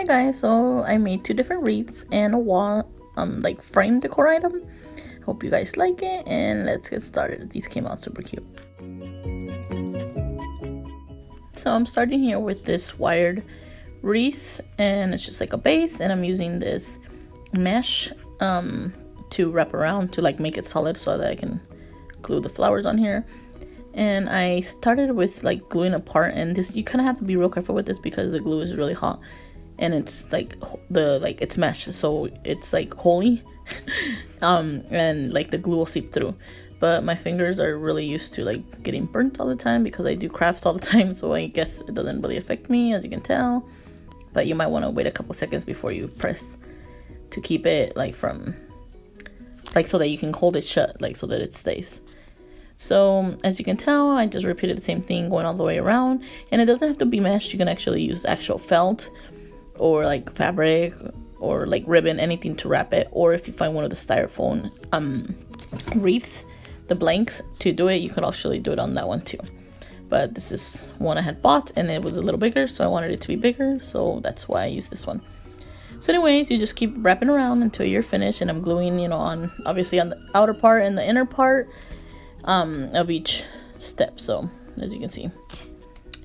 Hi guys, so I made two different wreaths and a wall like frame decor item. Hope you guys like it, and let's get started. These came out super cute. So I'm starting here with this wired wreath, and it's just like a base, and I'm using this mesh to wrap around to like make it solid so that I can glue the flowers on here. And I started with like gluing a part, and this, you kind of have to be real careful with this because the glue is really hot and it's like it's mesh, so it's like holy and like the glue will seep through. But my fingers are really used to like getting burnt all the time because I do crafts all the time, so I guess it doesn't really affect me, as you can tell. But you might want to wait a couple seconds before you press to keep it like from like so that you can hold it shut, like so that it stays. So as you can tell, I just repeated the same thing going all the way around, and it doesn't have to be meshed. You can actually use actual felt or like fabric or like ribbon, anything to wrap it. Or if you find one of the styrofoam wreaths, the blanks to do it, you could actually do it on that one too. But this is one I had bought and it was a little bigger, so I wanted it to be bigger, so that's why I used this one. So anyways, you just keep wrapping around until you're finished, and I'm gluing, you know, on obviously on the outer part and the inner part of each step, so as you can see,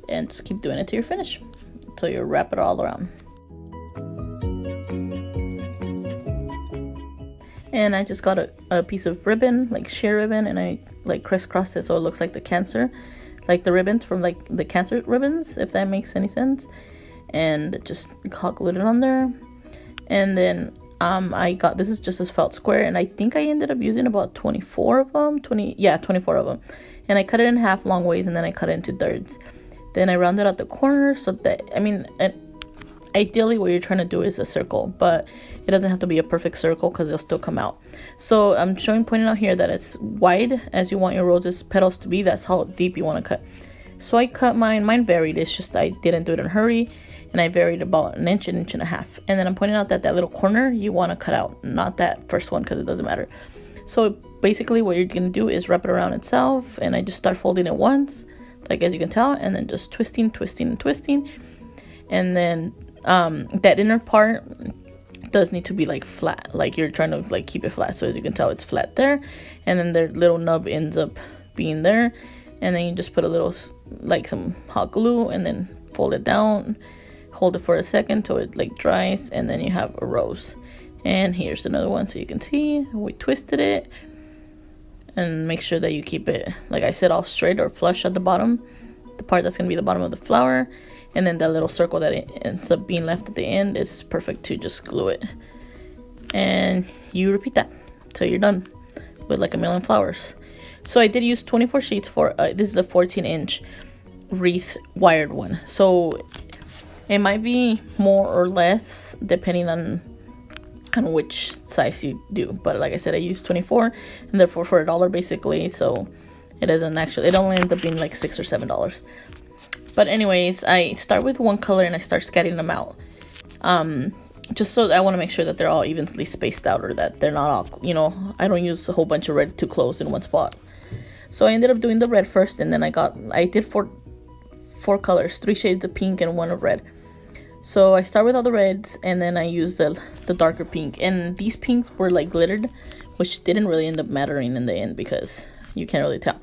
and just keep doing it till you're finished, until you wrap it all around. And I just got a piece of ribbon, like sheer ribbon, and I like crisscrossed it so it looks like the cancer, like the ribbons from like the cancer ribbons, if that makes any sense, and just hot glued it on there. And then I got, this is just a felt square, and I think I ended up using about 24 of them, 24 of them, and I cut it in half long ways, and then I cut it into thirds. Then I rounded out the corners so that, I mean, ideally what you're trying to do is a circle, but it doesn't have to be a perfect circle because they'll still come out. So I'm pointing out here that it's wide as you want your roses petals to be. That's how deep you want to cut. So I cut mine varied. It's just I didn't do it in a hurry, and I varied about an inch and a half. And then I'm pointing out that that little corner you want to cut out, not that first one, because it doesn't matter. So basically what you're gonna do is wrap it around itself, and I just start folding it once, like as you can tell, and then just twisting, and then that inner part does need to be like flat, like you're trying to like keep it flat. So as you can tell, it's flat there, and then their little nub ends up being there, and then you just put a little like some hot glue, and then fold it down, hold it for a second till it like dries, and then you have a rose. And here's another one, so you can see we twisted it, and make sure that you keep it, like I said, all straight or flush at the bottom, the part that's gonna be the bottom of the flower. And then that little circle that it ends up being left at the end is perfect to just glue it. And you repeat that till you're done with like a million flowers. So I did use 24 sheets for this is a 14-inch wreath wired one, so it might be more or less depending on which size you do. But like I said, I used 24, and therefore for $1 basically, so it doesn't actually, it only ends up being like $6 or $7. But anyways, I start with one color and I start scattering them out, just so I want to make sure that they're all evenly spaced out, or that they're not all, you know, I don't use a whole bunch of red too close in one spot. So I ended up doing the red first, and then I did four colors, 3 shades of pink and 1 of red. So I start with all the reds, and then I use the darker pink, and these pinks were like glittered, which didn't really end up mattering in the end because you can't really tell.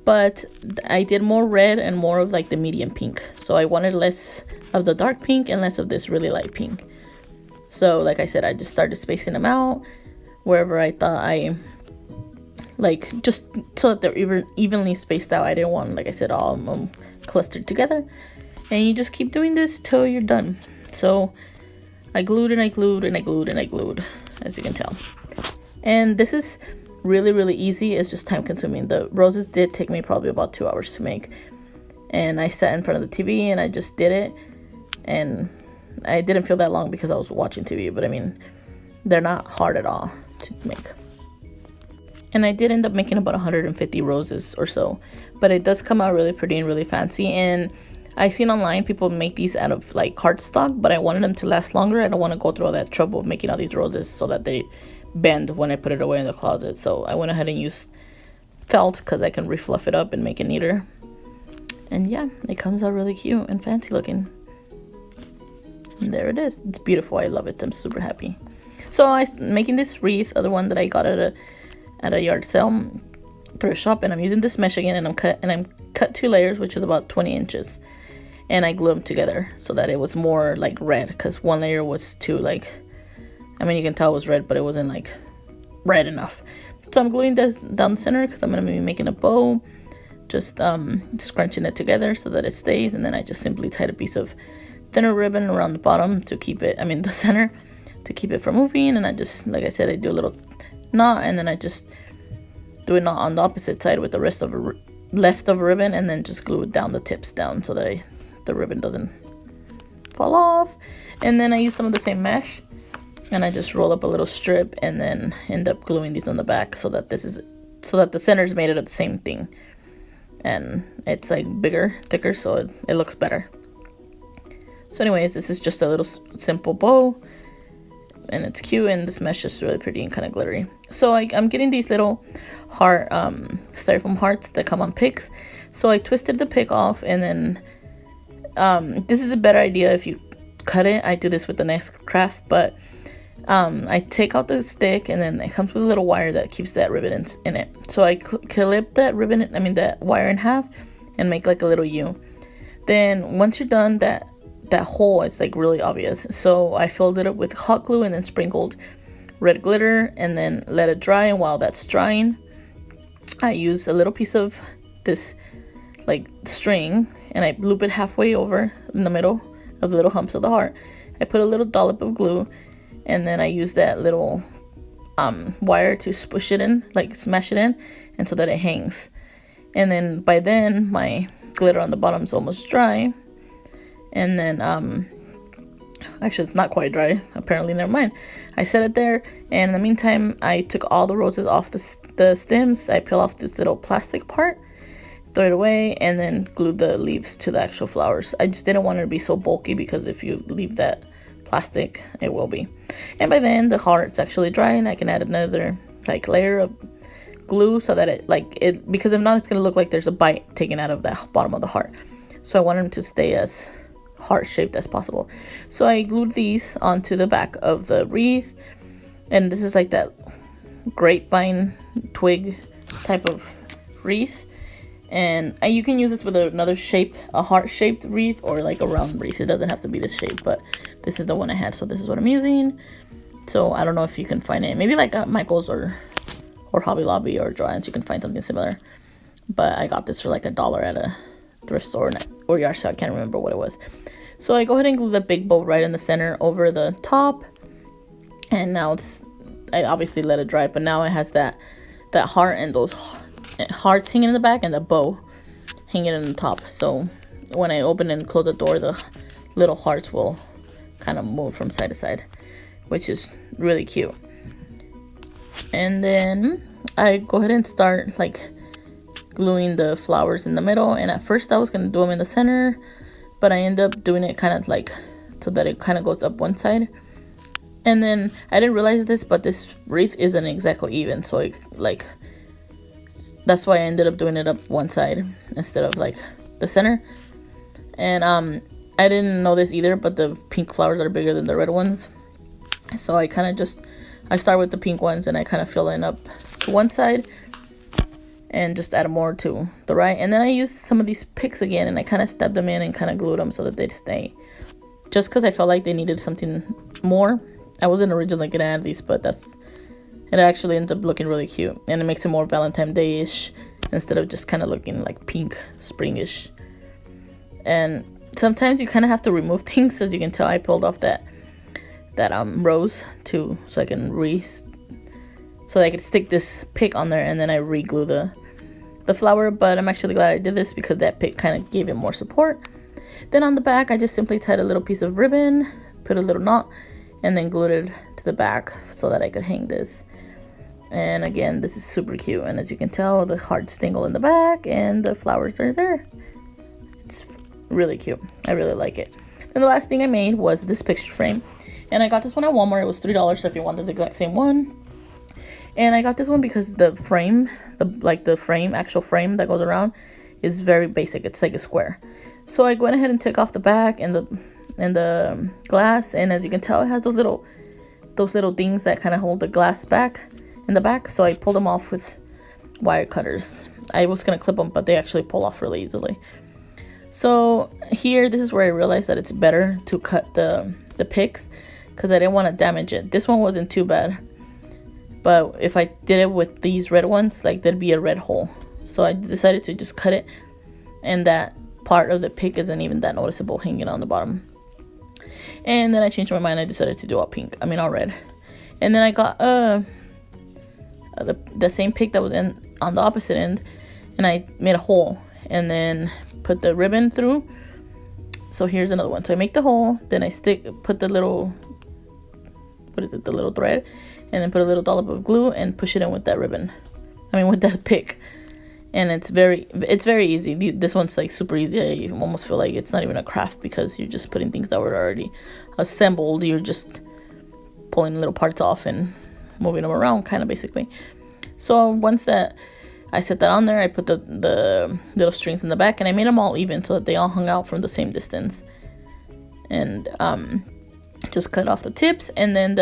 But I did more red and more of like the medium pink, so I wanted less of the dark pink and less of this really light pink. So like I said, I just started spacing them out wherever I thought I like, just so that they're evenly spaced out. I didn't want, like I said, all of them clustered together. And you just keep doing this till you're done. So I glued and I glued and I glued and I glued, as you can tell. And this is really easy. It's just time consuming. The roses did take me probably about 2 hours to make, and I sat in front of the TV and I just did it, and I didn't feel that long because I was watching TV, but I mean, they're not hard at all to make. And I did end up making about 150 roses or so, but it does come out really pretty and really fancy. And I've seen online people make these out of like cardstock, but I wanted them to last longer. I don't want to go through all that trouble of making all these roses so that they bend when I put it away in the closet. So I went ahead and used felt because I can refluff it up and make it neater. And yeah, it comes out really cute and fancy looking. And there it is. It's beautiful. I love it. I'm super happy. So I'm making this wreath, other one that I got at a yard sale thrift shop, and I'm using this mesh again, and I'm cut 2 layers, which is about 20 inches, and I glued them together so that it was more like red, because one layer was too like, I mean, you can tell it was red, but it wasn't like red enough. So I'm gluing this down the center because I'm gonna be making a bow, just scrunching it together so that it stays, and then I just simply tied a piece of thinner ribbon around the bottom to keep it, the center, to keep it from moving. And I just, like I said, I do a little knot, and then I just do a knot on the opposite side with the rest of leftover ribbon, and then just glue it down the tips down so that the ribbon doesn't fall off. And then I use some of the same mesh, and I just roll up a little strip, and then end up gluing these on the back so that the center is made out of the same thing, and it's like bigger, thicker, so it looks better. So anyways, this is just a little simple bow, and it's cute, and this mesh is really pretty and kind of glittery. So I'm getting these little heart styrofoam hearts that come on picks. So I twisted the pick off, and then this is a better idea if you cut it. I do this with the next craft, but I take out the stick, and then it comes with a little wire that keeps that ribbon in it. So I clip that that wire in half, and make like a little U. Then once you're done, that hole is like really obvious. So I filled it up with hot glue, and then sprinkled red glitter, and then let it dry. And while that's drying, I use a little piece of this like string, and I loop it halfway over in the middle of the little humps of the heart. I put a little dollop of glue, and then I use that little wire to push it in, like smash it in, and so that it hangs. And then by then my glitter on the bottom is almost dry. And then actually it's not quite dry, apparently, never mind. I set it there, and in the meantime I took all the roses off the stems. I peel off this little plastic part, throw it away, and then glue the leaves to the actual flowers. I just didn't want it to be so bulky, because if you leave that plastic, it will be. And by then the heart's actually dry, and I can add another like layer of glue so that it because if not, it's gonna look like there's a bite taken out of the bottom of the heart. So I want them to stay as heart shaped as possible. So I glued these onto the back of the wreath, and this is like that grapevine twig type of wreath, and you can use this with another shape, a heart shaped wreath, or like a round wreath. It doesn't have to be this shape, but this is the one I had, so this is what I'm using. So I don't know if you can find it, maybe like at Michael's or Hobby Lobby or Joann's, you can find something similar, but I got this for like $1 at a thrift store or yard sale. I can't remember what it was. So I go ahead and glue the big bow right in the center over the top, and now I obviously let it dry, but now it has that heart and those hearts hanging in the back, and the bow hanging in the top. So when I open and close the door, the little hearts will kind of move from side to side, which is really cute. And then I go ahead and start like gluing the flowers in the middle, and at first I was gonna do them in the center, but I end up doing it kind of like so that it kind of goes up one side. And then I didn't realize this, but this wreath isn't exactly even, so that's why I ended up doing it up one side instead of like the center. And I didn't know this either, but the pink flowers are bigger than the red ones, so I start with the pink ones, and I kind of fill in up to one side and just add more to the right. And then I used some of these picks again, and I kind of stepped them in and kind of glued them so that they'd stay, just because I felt like they needed something more. I wasn't originally gonna add these, but it actually ends up looking really cute, and it makes it more Valentine Day-ish instead of just kind of looking like pink springish. And sometimes you kind of have to remove things. As you can tell, I pulled off that rose too, so I could stick this pick on there, and then I re-glue the flower. But I'm actually glad I did this because that pick kind of gave it more support. Then on the back, I just simply tied a little piece of ribbon, put a little knot, and then glued it to the back so that I could hang this. And again, this is super cute, and as you can tell, the hearts dangle in the back and the flowers are there. It's really cute. I really like it. And the last thing I made was this picture frame, and I got this one at Walmart. It was $3, so if you want the exact same one. And I got this one because the frame, actual frame that goes around, is very basic. It's like a square. So I went ahead and took off the back and glass, and as you can tell, it has those little things that kind of hold the glass back in the back. So I pulled them off with wire cutters. I was gonna clip them, but they actually pull off really easily. So here, this is where I realized that it's better to cut the picks, because I didn't want to damage it. This one wasn't too bad, but if I did it with these red ones, like, there'd be a red hole. So I decided to just cut it, and that part of the pick isn't even that noticeable hanging on the bottom. And then I changed my mind. I decided to do all pink, all red. And then I got the same pick that was on the opposite end, and I made a hole and then put the ribbon through. So here's another one. So I make the hole, then I put the little thread, and then put a little dollop of glue and push it in with that ribbon. With that pick. And it's very easy. This one's like super easy. I almost feel like it's not even a craft, because you're just putting things that were already assembled. You're just pulling little parts off and moving them around, kind of, basically. So once that I set that on there, I put the little strings in the back, and I made them all even so that they all hung out from the same distance. And just cut off the tips, and then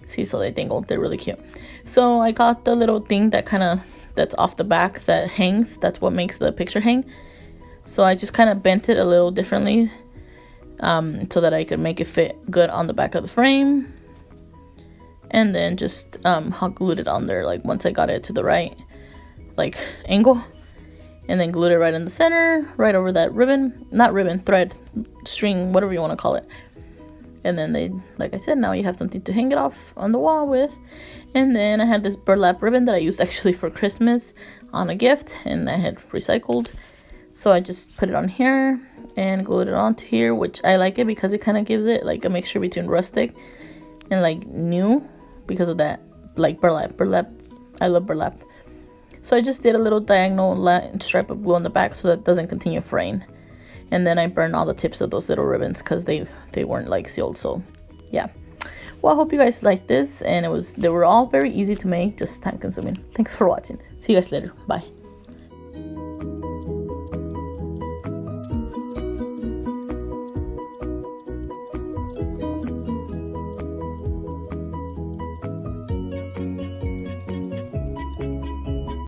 so they dangled. They're really cute. So I got the little thing that's off the back that hangs. That's what makes the picture hang. So I just kind of bent it a little differently, so that I could make it fit good on the back of the frame. And then just hot glued it on there, like, once I got it to the right angle, and then glued it right in the center, right over that thread, string, whatever you want to call it. And then like I said, now you have something to hang it off on the wall with. And then I had this burlap ribbon that I used actually for Christmas on a gift, and I had recycled. So I just put it on here and glued it onto here, which I like it because it kind of gives it like a mixture between rustic and like new, because of that, like, burlap. I love burlap. So I just did a little diagonal stripe of glue on the back so that it doesn't continue fraying. And then I burned all the tips of those little ribbons because they weren't like sealed. So yeah. Well, I hope you guys liked this, and they were all very easy to make, just time consuming. Thanks for watching. See you guys later. Bye.